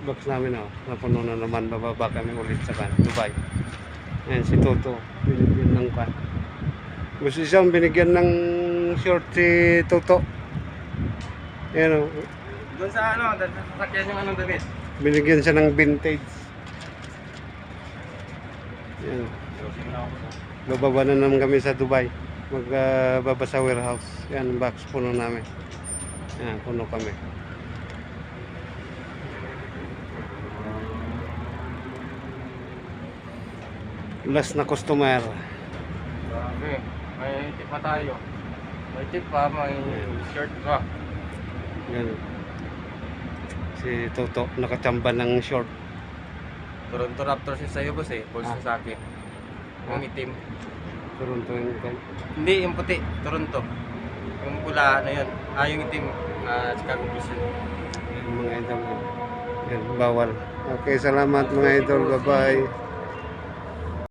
box namin, oh. Napuno na naman. Bababa kami ulit sa Dubai. Ayan, si Toto. Binigyan ng kan. Gusto siyang binigyan ng short si Toto. Ayan, oh. Doon sa ano, sa sasakyan yung anong damit. Binigyan siya ng vintage. Ayan. Bababa na naman kami sa Dubai. Magbaba sa warehouse. Yan, box puno namin. Yan, puno kami. Last na customer. Grabe, may tip pa tayo. May tip pa, may shirt pa. Yan. Si Toto nakachamba ng short. Toronto Raptors yung sa'yo boss eh, balls Ah. sa akin. Yung itim. Toronto yung kan. Hindi, yung puti, Toronto. Yung pula, ano yun. Yung itim, Chicago Bulls yun. Yan, mga idol. Yan, bawal. Okay, salamat mga idol. Bye-bye.